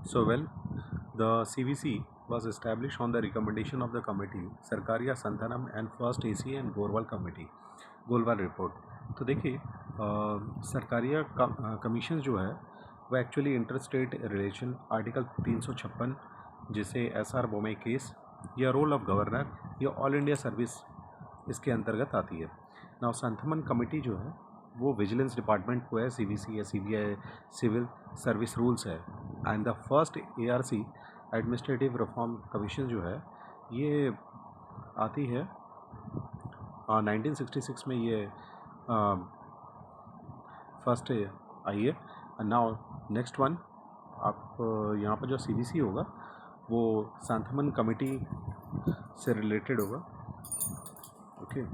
So well, the CVC was established on the recommendation of the committee Sarkaria Santhanam and first AC and Gorwala committee Gorwala report. तो देखिए Sarkaria commission जो है वो actually inter state relation article 356 जिसे SR Bommai case या role of governor या all India service इसके अंतर्गत आती है। नाउ संथमन कमेटी जो है वो विजिलेंस डिपार्टमेंट को है, CVC है, CBI सिविल सर्विस रूल्स है। And the first ARC administrative reform commission जो है ये आती है 1966 में, ये फर्स्ट आई है। नाउ नेक्स्ट वन, आप यहाँ पर जो CVC होगा वो संथमन कमेटी से रिलेटेड होगा। Okay,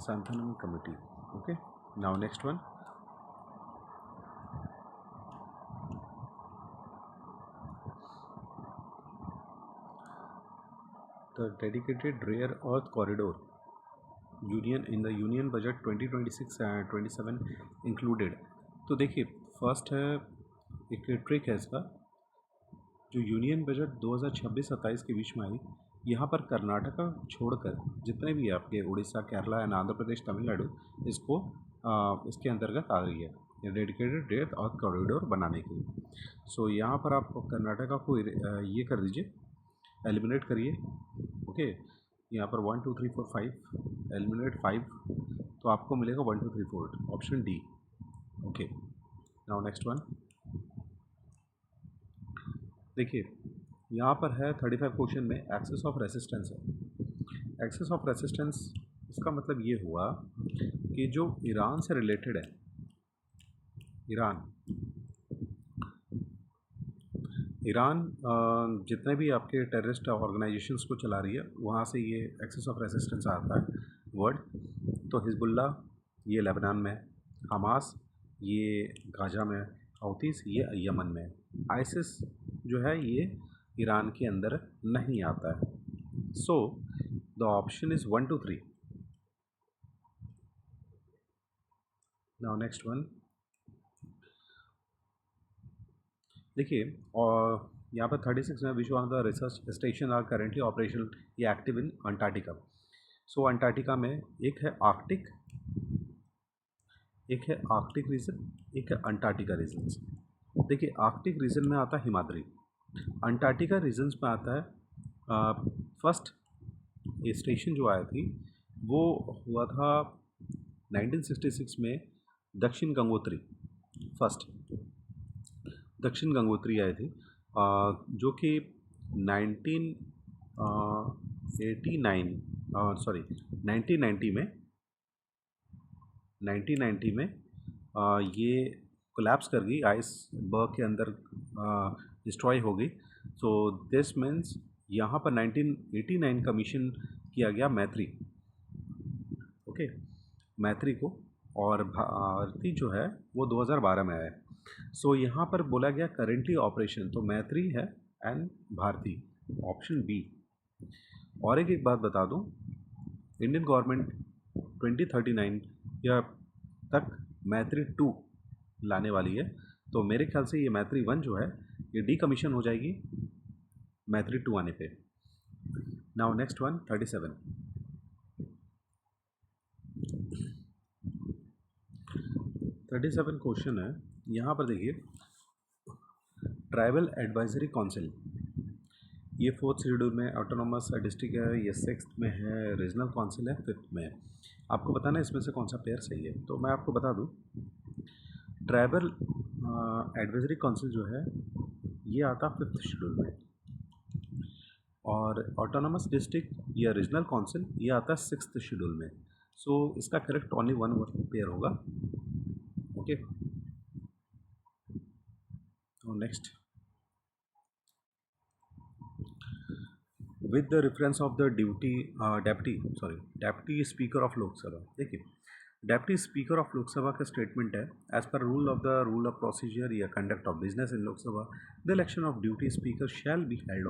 Santhanam committee. Okay, now next one, the dedicated rare earth corridor union in the union budget 2026 and 27 included. तो देखिए फर्स्ट है, एक ट्रिक है इसका, जो यूनियन बजट 2026-27 के बीच में आई, यहाँ पर कर्नाटका छोड़कर जितने भी आपके उड़ीसा, केरला एंड आंध्र प्रदेश, तमिलनाडु इसको इसके अंतर्गत आ रही है डेडिकेटेड रेयर अर्थ कॉरिडोर बनाने के लिए। सो यहाँ पर आप कर्नाटका को ये कर दीजिए, एलिमिनेट करिए। ओके, यहाँ पर 1 2 3 4 5 एलिमिनेट 5, तो आपको मिलेगा 1 2 3 4, option D. Okay, now next one, देखिए यहाँ पर है 35 क्वेश्चन में एक्सेस ऑफ रेसिस्टेंस है। एक्सेस ऑफ रेसिस्टेंस इसका मतलब ये हुआ कि जो ईरान से रिलेटेड है, ईरान जितने भी आपके टेररिस्ट ऑर्गेनाइजेशंस को चला रही है वहाँ से ये एक्सेस ऑफ रेसिस्टेंस आता है वर्ड। तो हिजबुल्ला ये लेबनान में, हमास ये गाजा में, हौतीस ये यमन में, आइसिस जो है ये ईरान के अंदर नहीं आता है। So the option is 1 2 3। Now next one, देखिए और यहाँ पर 36 में which one of the research station are currently operational या active in Antarctica. So Antarctica में एक है आर्कटिक, रीजन, एक है अंटार्कटिका रीजन। देखिए आर्कटिक रीजन में आता है हिमाद्री, अंटार्कटिका रीजन्स में आता है फर्स्ट स्टेशन जो आया थी वो हुआ था 1966 में, दक्षिण गंगोत्री, फर्स्ट दक्षिण गंगोत्री आई थी जो कि 1990 में ये कोलैप्स कर गई, आइस बर्ग के अंदर डिस्ट्रॉय हो गई। सो दिस मीन्स यहाँ पर 1989 कमीशन किया गया मैत्री, ओके, मैत्री को, और भारती जो है वो 2012 में आया। सो यहाँ पर बोला गया करेंटली ऑपरेशन, तो मैत्री है एंड भारती, ऑप्शन बी। और एक बात बता दूँ, इंडियन गवर्नमेंट 2039 या तक मैत्री 2 लाने वाली है, तो मेरे ख्याल से ये मैत्री 1 जो है ये डीकमीशन हो जाएगी मैत्री 2 आने पे। नाउ नेक्स्ट वन 37 क्वेश्चन है। यहाँ पर देखिए ट्राइबल एडवाइजरी काउंसिल, ये 4th शेड्यूल में ऑटोनॉमस डिस्ट्रिक्ट है, ये 6th में है, रीजनल काउंसिल है 5th में है। आपको बताना है इसमें से कौन सा पेयर सही है। तो मैं आपको बता दूं, ट्राइबल एडवाइजरी काउंसिल जो है ये आता 5th शेड्यूल में, और ऑटोनॉमस डिस्ट्रिक्ट या रीजनल काउंसिल ये आता 6th शेड्यूल में। सो इसका करेक्ट ओनली 1 पेयर होगा। Okay, next, with the reference of the deputy speaker of Lok Sabha. देखिए डेप्टी स्पीकर ऑफ लोकसभा का स्टेटमेंट है, as per rule of procedure या conduct of business in Lok Sabha the election of duty speaker shall be held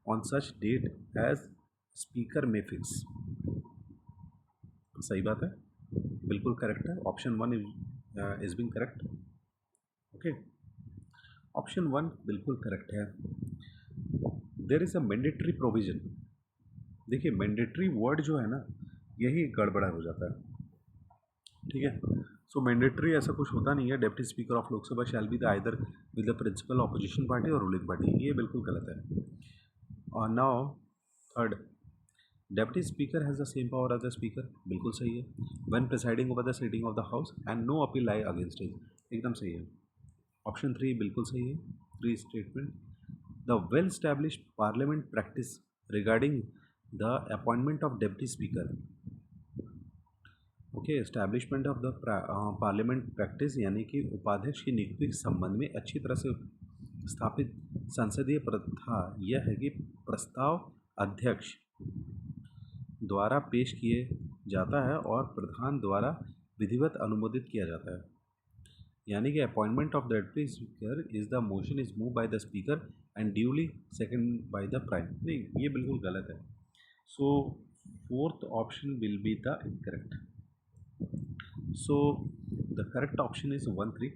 on such date as speaker में fix. सही बात है, बिल्कुल correct है, option 1 is being correct. Okay, option 1 बिल्कुल correct है। There is a mandatory provision. देखिए mandatory word जो है ना, यही गड़बड़ा हो जाता है, ठीक है। सो मैंडेटरी ऐसा कुछ होता नहीं है। Deputy speaker of Lok Sabha shall be the either with the principal opposition party और रूलिंग पार्टी, ये बिल्कुल गलत है। और now third, deputy speaker has the same power as the speaker, बिल्कुल सही है। When presiding over the sitting of the house and no appeal lie against it, एकदम सही है। ऑप्शन 3 बिल्कुल सही है। 3 statement, the well established parliament practice regarding the appointment of deputy speaker. Okay, establishment of the parliament practice यानी कि उपाध्यक्ष की नियुक्ति के संबंध में अच्छी तरह से स्थापित संसदीय प्रथा यह है कि प्रस्ताव अध्यक्ष द्वारा पेश किए जाता है और प्रधान द्वारा विधिवत अनुमोदित किया जाता है। यानी कि appointment of the deputy speaker is the motion is move by the speaker and duly second by the prime. नहीं, ये बिल्कुल गलत है। So fourth option will be the incorrect. So the correct option is 1 3।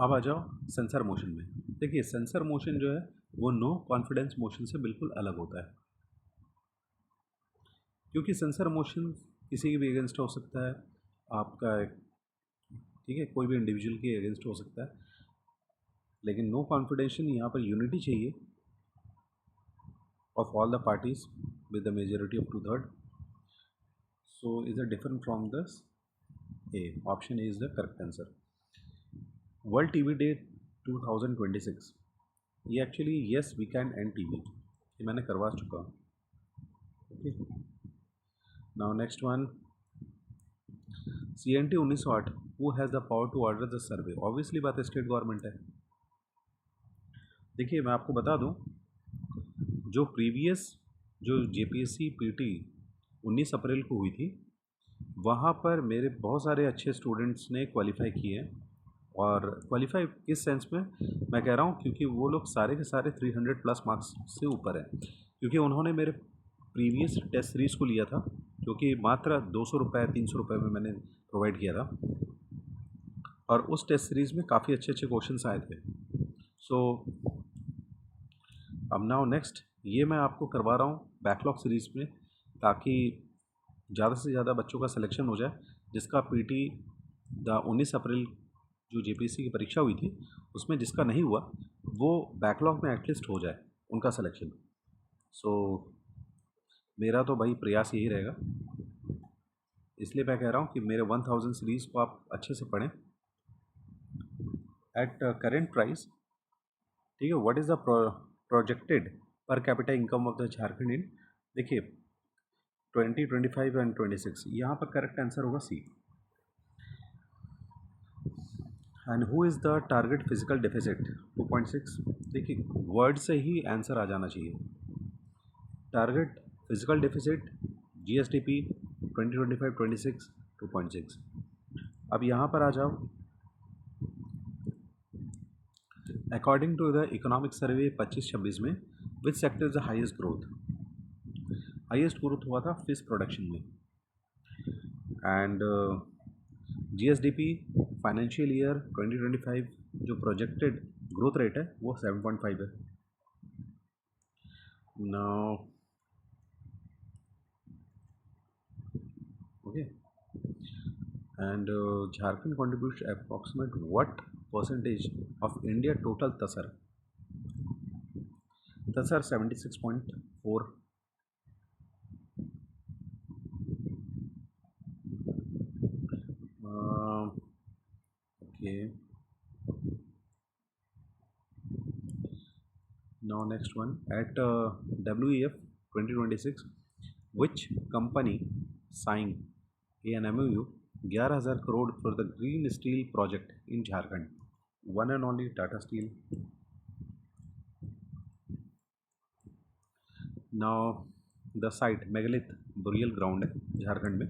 अब आ जाओ censure motion में। देखिए censure motion जो है वो नो कॉन्फिडेंस मोशन से बिल्कुल अलग होता है, क्योंकि सेंसर मोशन किसी के भी अगेंस्ट हो सकता है, आपका ठीक है, कोई भी इंडिविजुअल के अगेंस्ट हो सकता है, लेकिन नो कॉन्फिडेंशन यहाँ पर यूनिटी चाहिए of all the parties with the majority of 2/3. So is it different from this? A option A is the correct answer. World TV Day 2026, ये actually yes we can and TV, ये मैंने करवा चुका हूँ। Okay, now next one, CNT 1908 who has the power to order the survey. Obviously बात है state government है। देखिए मैं आपको बता दूँ, जो प्रीवियस जो JPSC PT 19 अप्रैल को हुई थी, वहाँ पर मेरे बहुत सारे अच्छे स्टूडेंट्स ने क्वालिफाई किए हैं। और क्वालिफाई किस सेंस में मैं कह रहा हूँ, क्योंकि वो लोग सारे के सारे 300 प्लस मार्क्स से ऊपर हैं, क्योंकि उन्होंने मेरे प्रीवियस टेस्ट सीरीज़ को लिया था, जो कि मात्र 200 रुपये 300 रुपये में मैंने प्रोवाइड किया था, और उस टेस्ट सीरीज़ में काफ़ी अच्छे अच्छे क्वेश्चंस आए थे। सो अब नाउ नेक्स्ट, ये मैं आपको करवा रहा हूँ बैकलॉग सीरीज़ में, ताकि ज़्यादा से ज़्यादा बच्चों का सिलेक्शन हो जाए, जिसका PT द 19 अप्रैल जो JPSC की परीक्षा हुई थी उसमें जिसका नहीं हुआ, वो बैकलॉग में एटलीस्ट हो जाए उनका सिलेक्शन। सो मेरा तो भाई प्रयास यही रहेगा, इसलिए मैं कह रहा हूँ कि मेरे 1000 सीरीज़ को आप अच्छे से पढ़ें एट करेंट प्राइस। ठीक है, what is the projected per capita income of the Jharkhand in, देखिए 2025 एंड 26, यहाँ पर करेक्ट आंसर होगा C। And who is the target physical deficit 2.6। देखिए वर्ड से ही आंसर आ जाना चाहिए। Target physical deficit GSDP 2025-26 2.6। अब यहाँ पर आ जाओ, according to the economic survey 25-26 में which sector is the highest growth. Highest growth हुआ था फिश प्रोडक्शन में। एंड GSDP फाइनेंशियल ईयर 2025 जो प्रोजेक्टेड ग्रोथ रेट है वो 7.5 है। Now okay, and Jharkhand contribute approximate what percentage of India total tasar. Tasar 76.4। okay, now next one, at WEF 2026 which company signed an MOU 11,000 crore for the green steel project in Jharkhand? One and only Tata Steel. Now the site megalith burial ground है झारखंड में,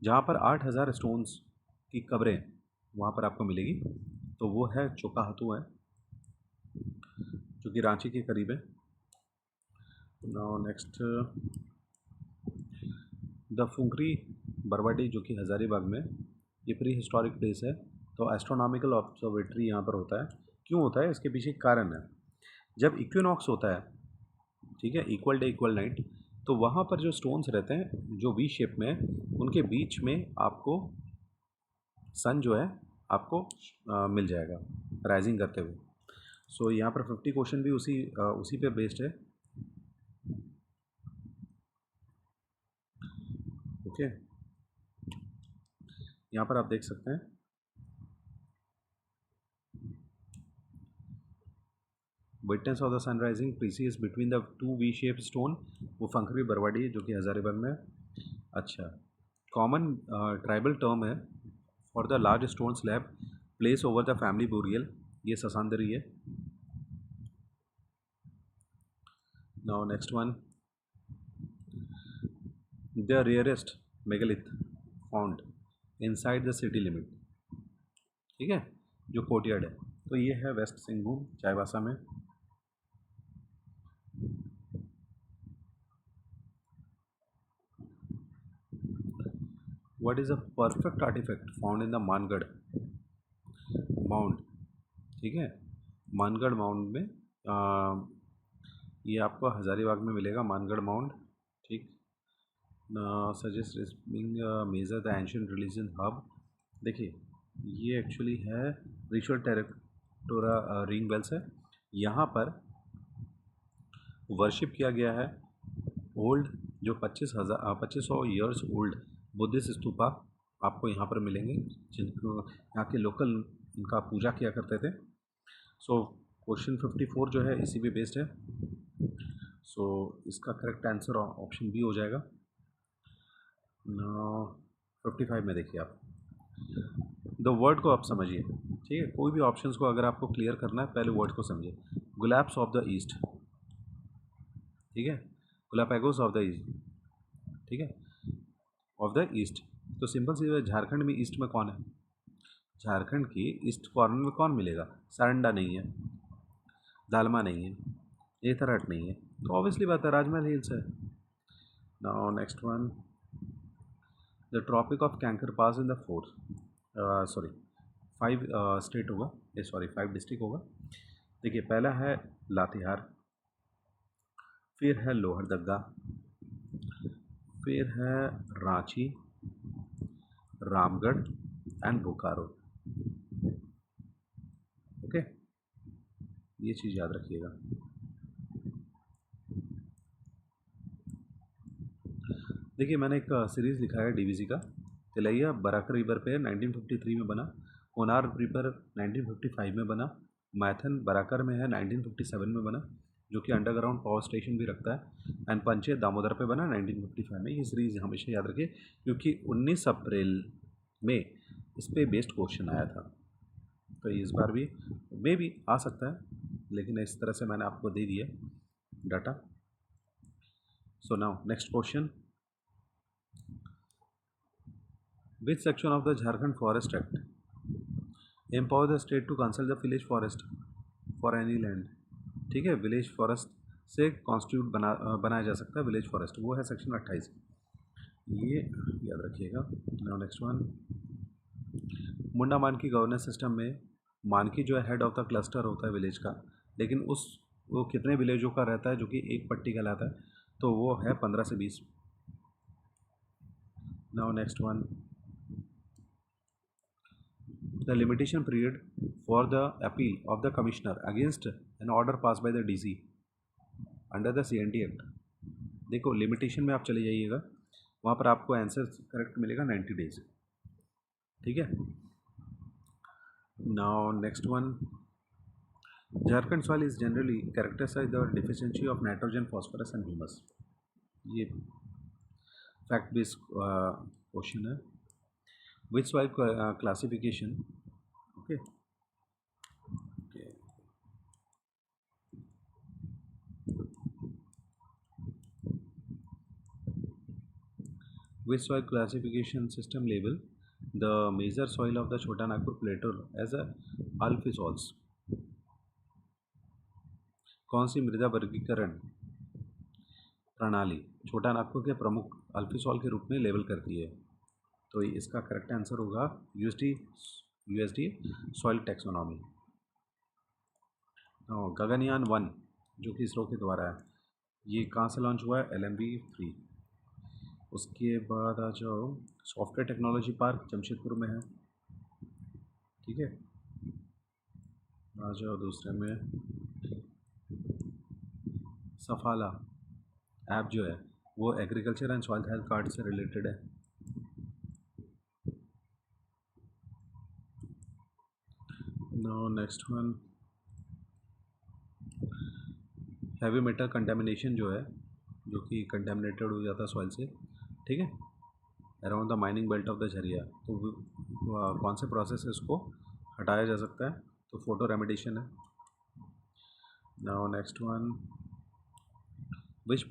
जहाँ पर 8,000 stones की कब्रें वहाँ पर आपको मिलेगी, तो वो है चोकाहतू है, जो कि रांची के करीब है। नाउ नेक्स्ट, द फुंकरी बरवाडी जो कि हज़ारीबाग में, ये प्री हिस्टोरिक प्लेस है। तो एस्ट्रोनॉमिकल ऑब्जर्वेटरी यहाँ पर होता है। क्यों होता है, इसके पीछे एक कारण है। जब इक्विनॉक्स होता है, ठीक है, इक्वल डे इक्वल नाइट, तो वहाँ पर जो स्टोन्स रहते हैं जो वी शेप में, उनके बीच में आपको सन जो है आपको मिल जाएगा राइजिंग करते हुए। सो यहाँ पर 50 क्वेश्चन भी उसी पे बेस्ड है। ओके, यहाँ पर आप देख सकते हैं witness of the sun rising precise between the two V shape stone, वो फंकरी बरवाडी जो कि हज़ारीबाग में। अच्छा, कॉमन ट्राइबल टर्म है for the large stone slab place over the family burial, ये ससांदरी है। Now next one, the rarest megalith found inside the city limit, ठीक है, जो कोर्टयार्ड है। तो ये है वेस्ट सिंहभूम चाईबासा में। What is a perfect artefact found in the Mangarh mount, ठीक है, मानगढ़ माउंट में ये आपको हज़ारीबाग में मिलेगा, मानगढ़ माउंट, ठीक। Suggest being measure the ancient religion hub, देखिए ये एक्चुअली है रिचुअल टेरेक्टोरा रिंग बेल्स है। यहाँ पर वर्शिप किया गया है ओल्ड जो 2500 ईयर्स ओल्ड बुद्धिस्ट स्तूपा आपको यहाँ पर मिलेंगे, जिनको यहाँ के लोकल इनका पूजा किया करते थे। सो क्वेश्चन 54 जो है इसी पे बेस्ड है। सो इसका करेक्ट आंसर ऑप्शन बी हो जाएगा। 55 में देखिए आप द वर्ड को आप समझिए, ठीक है, कोई भी ऑप्शंस को अगर आपको क्लियर करना है पहले वर्ड को समझिए। गुलाब्स ऑफ द ईस्ट, ठीक है, गुलापैगोस ऑफ द ईस्ट, ठीक है, ऑफ द ईस्ट। तो सिंपल सी, झारखंड में ईस्ट में कौन है, झारखंड की ईस्ट कॉर्नर में कौन मिलेगा, सारंडा नहीं है, दालमा नहीं है, एथरहट नहीं है, तो ऑब्वियसली बात है राजमहल हिल्स है। Now next one, the tropic of cancer pass in the fourth, sorry 5 state होगा, ये सॉरी 5 डिस्ट्रिक्ट होगा। देखिए पहला है लातेहार, फिर है लोहरदगा, फिर है रांची, रामगढ़ एंड बोकारो। ओके, ये चीज़ याद रखिएगा। देखिए मैंने एक सीरीज़ लिखा है डीवीसी का, तिलैया बराकर रिवर पे 1953 में बना, कोनार रिवर 1955 में बना, मैथन बराकर में है 1957 में बना, जो कि अंडरग्राउंड पावर स्टेशन भी रखता है, एंड पंचे दामोदर पे बना 1955 में। ये सीरीज़ हमेशा याद रखिए क्योंकि 19 अप्रैल में इस पर बेस्ड क्वेश्चन आया था, तो इस बार भी मे भी आ सकता है, लेकिन इस तरह से मैंने आपको दे दिया data. So now next question, which section of the Jharkhand Forest Act empower the state to consult the village forest for any land, ठीक है, विलेज फॉरेस्ट से कॉन्स्टिट्यूट बनाया जा सकता है विलेज फॉरेस्ट, वो है सेक्शन 28, ये याद रखिएगा। नाउ नेक्स्ट वन, मुंडा मानकी गवर्नेंस सिस्टम में मानकी जो है हेड ऑफ द क्लस्टर होता है विलेज का, लेकिन वो कितने विलेजों का रहता है जो कि एक पट्टी कहलाता है, तो वो है 15 से 20। Now next one, the limitation period for the appeal of the commissioner against an order passed by the DC under the CNT Act। देखो लिमिटेशन में आप चले जाइएगा, वहाँ पर आपको आंसर करेक्ट मिलेगा 90 डेज, ठीक है। Now next one, Jharkhand soil is generally characterised the deficiency of nitrogen phosphorus and humus, ये फैक्ट बेस्ड क्वेश्चन है। Which soil classification, okay, which soil classification system label the major soil of the Chota Nagpur plateau as a अल्फिसॉल्स, कौन सी मृदा वर्गीकरण प्रणाली छोटा नागपुर के प्रमुख अल्फिसॉल के रूप में लेबल करती है, तो इसका करेक्ट आंसर होगा यूएसडी सॉइल टैक्सोनॉमी। गगनयान 1 जो कि इसरो के द्वारा है, ये कहाँ से लॉन्च हुआ है? LMB-3। उसके बाद आ जाओ, सॉफ्टवेयर टेक्नोलॉजी पार्क जमशेदपुर में है, ठीक है। आ जाओ दूसरे में, सफाला ऐप जो है वो agriculture and soil health card से रिलेटेड है। Now next one, heavy metal contamination जो है, जो कि कंटेमिनेटेड हो जाता है सॉइल से, ठीक है, around the mining belt of the Jharia, तो कौन से प्रोसेस से उसको हटाया जा सकता है? तो फोटो रेमेडिएशन है। Now next one, which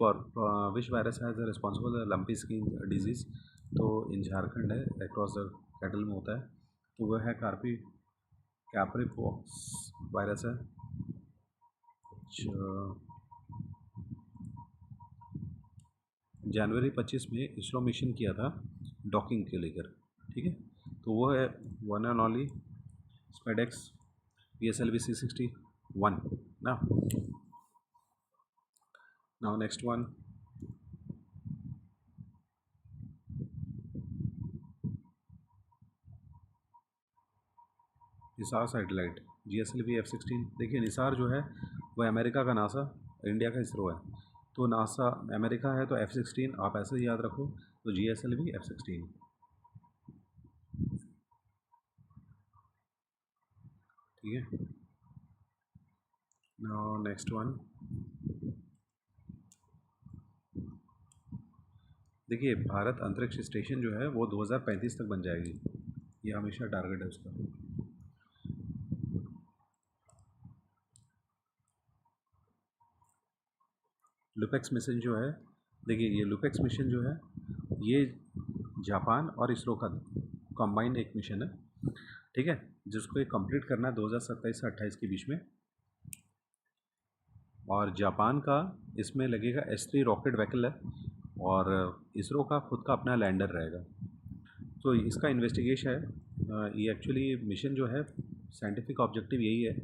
virus has responsible lumpy skin disease, तो इन झारखंड है, अक्रॉस द कैटल में होता है, तो वह है कैप्रीपॉक्स वायरस है। जनवरी 25 में इसरो मिशन किया था डॉकिंग के लेकर, ठीक है, तो वो है one and only SpaDeX PSLV C61 ना। Now next one, Nisar satellite GSLV F16। देखिए निसार जो है वो अमेरिका का नासा, इंडिया का इसरो है, तो नासा अमेरिका है तो F16 आप ऐसे ही याद रखो, तो GSLV F16, ठीक है। नाउ नेक्स्ट वन, देखिए भारत अंतरिक्ष स्टेशन जो है वो 2035 तक बन जाएगी, ये हमेशा टारगेट है उसका। लुपेक्स मिशन जो है, देखिए ये लुपेक्स मिशन जो है ये जापान और इसरो का कंबाइन एक मिशन है, ठीक है, जिसको ये कंप्लीट करना है 2027 से 28 के बीच में। और जापान का इसमें लगेगा S3 रॉकेट व्हीकल है, और इसरो का खुद का अपना लैंडर रहेगा। तो इसका इन्वेस्टिगेशन है, ये एक्चुअली मिशन जो है साइंटिफिक ऑब्जेक्टिव यही है,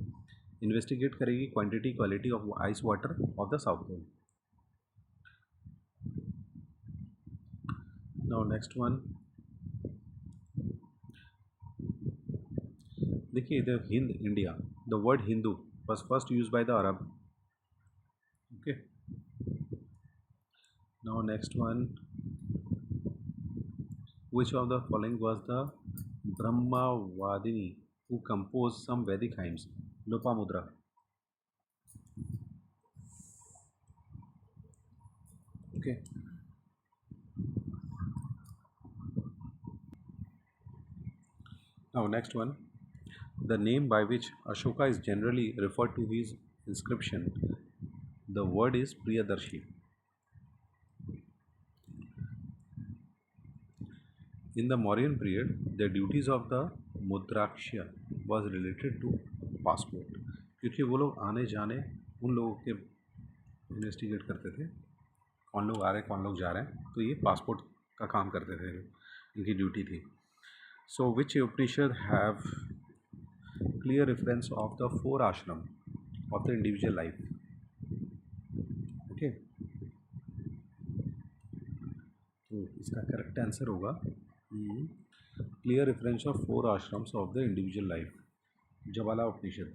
इन्वेस्टिगेट करेगी quantity quality of ice water of the south pole. Now next one, देखिए the Hind India, the word Hindu was first used by the Arab, okay. Now next one, which of the following was the Brahmavadini who composed some Vedic hymns? Lopamudra, okay. Now next one, the name by which Ashoka is generally referred to his inscription, the word is Priyadarshi. In the Mauryan period, the duties of the Mudraksha was related to passport, क्योंकि वो लोग आने जाने उन लोगों के investigate करते थे, कौन लोग आ रहे हैं कौन लोग जा रहे हैं, तो ये पासपोर्ट का काम करते थे, इनकी ड्यूटी थी। So which Upanishad have clear reference of the 4 ashram of the individual life, okay. तो इसका करेक्ट आंसर होगा clear reference of 4 ashrams of the individual life, Jwala Upanishad.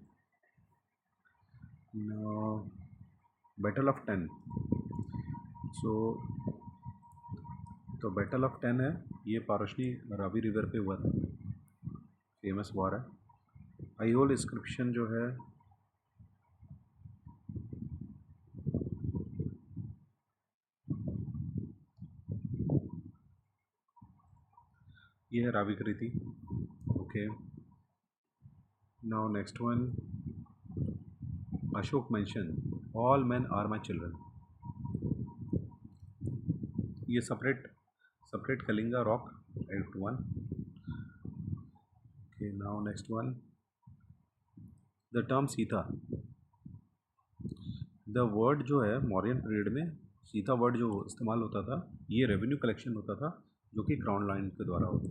Battle of 10, तो बैटल ऑफ 10 है, ये पारसनी रावी रिवर पे हुआ था, फेमस वॉर है। आईहोल इंस्क्रिप्शन जो है ये है Ravi Kriti, okay. Now next one, Ashoka mention all man are my children, ये separate Kalinga rock act 1, okay. Now next one, the term Sita, the word जो है मौर्यन पीरियड में सीता वर्ड जो इस्तेमाल होता था, ये रेवेन्यू कलेक्शन होता था जो कि क्राउन लैंड के द्वारा होती।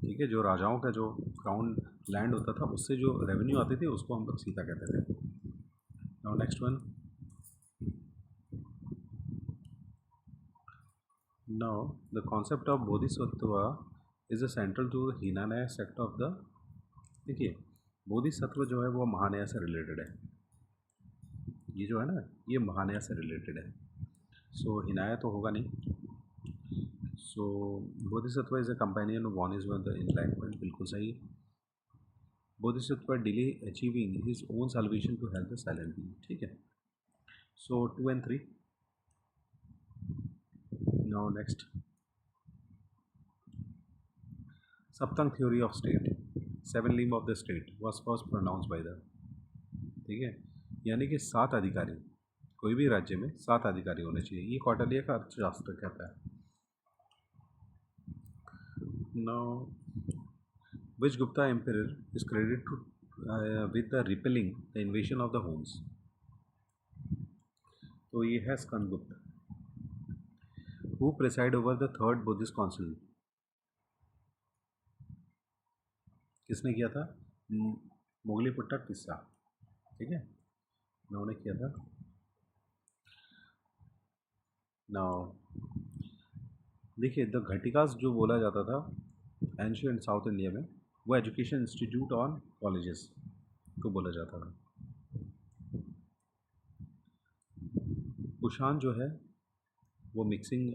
ठीक है, जो राजाओं का जो क्राउन लैंड होता था उससे जो रेवेन्यू आती थी उसको हम लोग सीता कहते थे। Now next one, now the concept of Bodhisattva is a central to the Hinayana sect of the. देखिए, बोधिसत्व जो है वो महानया से रिलेटेड है। ये जो है ना, ये महानया से रिलेटेड है। सो हिनाया तो होगा नहीं। So Bodhisattva is a companion of one is one the enlightenment, बिल्कुल सही। Bodhisattva delay achieving his own salvation to help the silent being. ठीक है, so 2 and 3। Now next, Saptanga theory of state, seven limb of the state was first pronounce by the. ठीक है, यानी कि 7 अधिकारी, कोई भी राज्य में 7 अधिकारी होने चाहिए, ये कौटिल्य का अर्थशास्त्र कहता है। Now which Gupta empire is credit to with the repelling the invasion of the homes. तो ये है Skandagupta. Who preside over the third Buddhist council, किसने किया था? मोगलीपुट्टा तिस्सा। ठीक है, उन्होंने किया था। नाउ देखिए, द घटिकास जो बोला जाता था एंशियंट साउथ इंडिया में, वो एजुकेशन इंस्टीट्यूट और कॉलेजेस को बोला जाता था। कुषाण जो है वो मिक्सिंग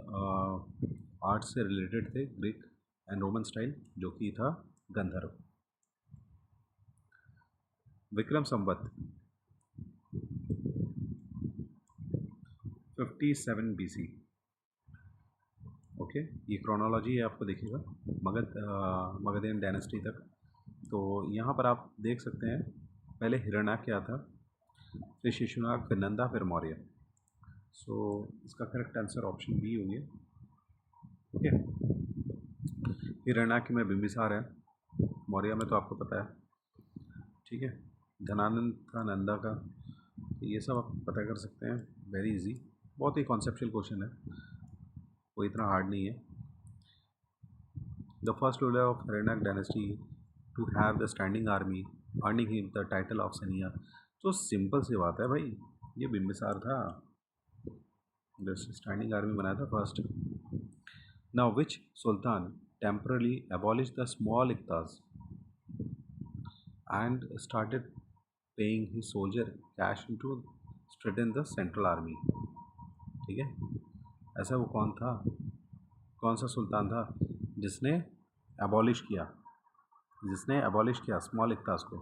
आर्ट से रिलेटेड थे, ग्रीक एंड रोमन स्टाइल, जो कि था गंधर्व। विक्रम संवत 57 BC। ओके, ये क्रोनोलॉजी है, आपको देखिएगा मगधेन डायनेस्टी तक। तो यहाँ पर आप देख सकते हैं, पहले हिरण्याक्ष क्या था, फिर शिशुनाग, फिर नंदा, फिर मौर्य। सो इसका करेक्ट आंसर ऑप्शन बी होंगे। ओके, हिरण्याक्ष में बिंबिसार है, मौर्य में तो आपको पता है। ठीक है, धनानंद था नंदा का। ये सब आप पता कर सकते हैं, वेरी इजी, बहुत ही कॉन्सेप्चुअल क्वेश्चन है, कोई इतना हार्ड नहीं है। The first ruler of Hiranyaksha dynasty to have the standing army earning him the title of Saniya. तो सिंपल सी बात है भाई, ये बिंबिसार था, स्टैंडिंग आर्मी बनाया था first. Now which sultan temporarily abolish the small iqtas and started paying his soldier cash to strengthen the central army। ठीक है, ऐसा वो कौन था, कौन सा सुल्तान था जिसने एबॉलिश किया स्मॉल इक्तास को?